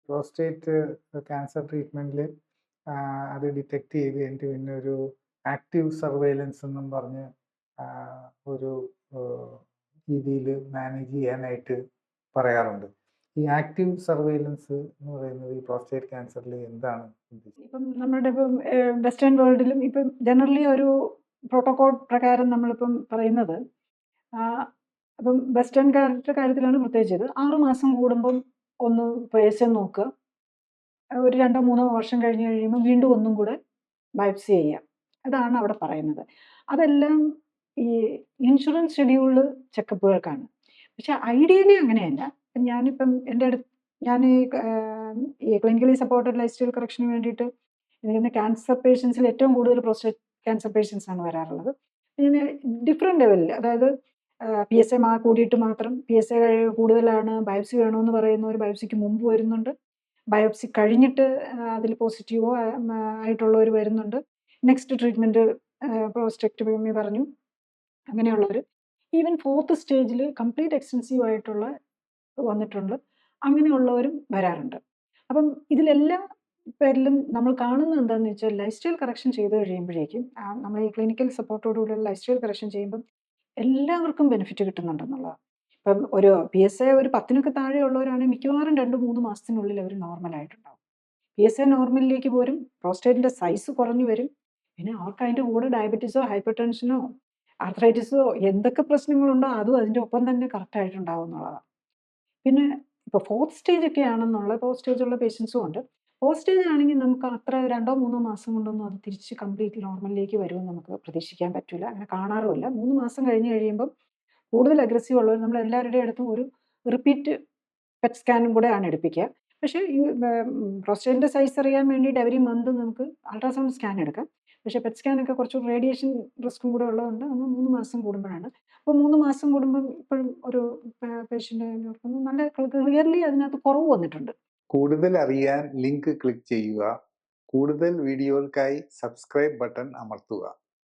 Prostate cancer ട്രീറ്റ്മെന്റിൽ അത് detect ചെയ്ത് കഴിഞ്ഞിട്ട് പിന്നെ ഒരു ആക്റ്റീവ് സർവൈലൻസ് എന്നും പറഞ്ഞ് ഒരു രീതിയിൽ മാനേജ് ചെയ്യാനായിട്ട് പറയാറുണ്ട്. ഈ ആക്റ്റീവ് സർവൈലൻസ് എന്ന് പറയുന്നത് ഈ പ്രോസ്റ്റേറ്റ് ക്യാൻസറിൽ എന്താണ് ഉദ്ദേശിക്കുന്നത്? ഇപ്പം നമ്മുടെ വെസ്റ്റേൺ വേൾഡിലും ഇപ്പം ജനറലി ഒരു പ്രോട്ടോകോൾ പ്രകാരം നമ്മളിപ്പം പറയുന്നത് അപ്പം വെസ്റ്റേൺകാരുടെ കാര്യത്തിലാണ് പ്രത്യേകിച്ച് ഇത് 6 മാസം കൂടുമ്പം ഒന്ന് പേഴ്സൺ നോക്കുക. ഒരു 2 3 വർഷം കഴിഞ്ഞ് കഴിയുമ്പോൾ വീണ്ടും ഒന്നും കൂടെ ബയോപ്സി ചെയ്യുക. അതാണ് അവിടെ പറയുന്നത്. അതെല്ലാം ഈ ഇൻഷുറൻസ് ഷെഡ്യൂൾഡ് ചെക്കപ്പുകൾക്കാണ്. പക്ഷെ ഐഡിയലി അങ്ങനെയല്ല. ഞാനിപ്പം ഞാൻ ഈ ക്ലിനിക്കലി സപ്പോർട്ടഡ് ലൈഫ് സ്റ്റൈൽ കറക്ഷന് വേണ്ടിയിട്ട് എനിക്ക് ക്യാൻസർ പേഷ്യൻസിൽ ഏറ്റവും കൂടുതൽ പ്രോസ്റ്റേറ്റ് ക്യാൻസർ പേഷ്യൻസ് ആണ് വരാറുള്ളത്. ഇങ്ങനെ ഡിഫറെൻറ്റ് ലെവലിൽ, അതായത് PSA കൂടിയിട്ട് മാത്രം PSA കൂടുതലാണ് ബയോപ്സി വേണമെന്ന് പറയുന്നവർ ബയോപ്സിക്ക് മുമ്പ് വരുന്നുണ്ട്. ബയോപ്സി കഴിഞ്ഞിട്ട് അതിൽ പോസിറ്റീവോ ആയിട്ടുള്ളവർ വരുന്നുണ്ട്. നെക്സ്റ്റ് ട്രീറ്റ്മെൻറ്റ് പ്രോസ്റ്റെക്ടമി പറഞ്ഞു അങ്ങനെയുള്ളവർ. ഈവൻ 4th സ്റ്റേജിൽ കംപ്ലീറ്റ് എക്സ്റ്റെൻസീവ് ആയിട്ടുള്ള വന്നിട്ടുണ്ട്. അങ്ങനെയുള്ളവരും വരാറുണ്ട്. അപ്പം ഇതിലെല്ലാം പേരിലും നമ്മൾ കാണുന്നത് എന്താണെന്ന് വെച്ചാൽ ലൈഫ് സ്റ്റൈൽ കറക്ഷൻ ചെയ്ത് കഴിയുമ്പോഴേക്കും നമ്മൾ ഈ ക്ലിനിക്കൽ സപ്പോർട്ടോടുകൂടിയുള്ള ലൈഫ് സ്റ്റൈൽ കറക്ഷൻ ചെയ്യുമ്പം എല്ലാവർക്കും ബെനിഫിറ്റ് കിട്ടുന്നുണ്ടെന്നുള്ളതാണ്. ഇപ്പം ഒരു PSA ഒരു 10 താഴെയുള്ളവരാണെങ്കിൽ മിക്കവാറും 2-3 മാസത്തിനുള്ളിൽ അവർ നോർമലായിട്ടുണ്ടാവും. PSA നോർമലിലേക്ക് പോരും, പ്രോസ്റ്റേറ്റിൻ്റെ സൈസ് കുറഞ്ഞു വരും. പിന്നെ അവർക്ക് അതിൻ്റെ കൂടെ ഡയബറ്റീസോ ഹൈപ്പർ ടെൻഷനോ ആർത്രൈറ്റിസോ എന്തൊക്കെ പ്രശ്നങ്ങളുണ്ടോ അതും അതിൻ്റെ ഒപ്പം തന്നെ കറക്റ്റായിട്ടുണ്ടാവും എന്നുള്ളതാണ്. പിന്നെ ഇപ്പോൾ 4th സ്റ്റേജ് ഒക്കെ ആണെന്നുള്ള 4th സ്റ്റേജുള്ള പേഷ്യൻസും ഉണ്ട്. 4th സ്റ്റേജ് ആണെങ്കിൽ നമുക്ക് അത്ര 2-3 മാസം കൊണ്ടൊന്നും അത് തിരിച്ച് കംപ്ലീറ്റ് നോർമലിലേക്ക് വരുമെന്ന് നമുക്ക് പ്രതീക്ഷിക്കാൻ പറ്റില്ല. അങ്ങനെ കാണാറുമില്ല. 3 മാസം കഴിഞ്ഞ് കഴിയുമ്പം കൂടുതൽ അഗ്രസീവ് ഉള്ളവർ നമ്മൾ എല്ലാവരുടെയും അടുത്തും ഒരു റിപ്പീറ്റ് പെറ്റ് സ്കാനും കൂടെയാണ് എടുപ്പിക്കുക. പക്ഷേ ഈ പ്രോസ്റ്റേറ്റിൻ്റെ സൈസ് അറിയാൻ വേണ്ടിയിട്ട് എവരി മന്ത് നമുക്ക് അൾട്രാസൗണ്ട് സ്കാൻ എടുക്കാം. പക്ഷേ പെറ്റ് സ്കാനൊക്കെ കുറച്ച് റേഡിയേഷൻ റിസ്ക്കും കൂടെ ഉള്ളതുകൊണ്ട് നമ്മൾ 3 മാസം കൂടുമ്പോഴാണ്. അപ്പോൾ 3 മാസം കൂടുമ്പം ഇപ്പോഴും ഒരു പേഷ്യൻ്റ് നല്ല ക്ലിയർലി അതിനകത്ത് കുറവ് വന്നിട്ടുണ്ട്. കൂടുതൽ അറിയാൻ ലിങ്ക് ക്ലിക്ക് ചെയ്യുക. കൂടുതൽ വീഡിയോകൾക്കായി സബ്സ്ക്രൈബ് ബട്ടൺ അമർത്തുക.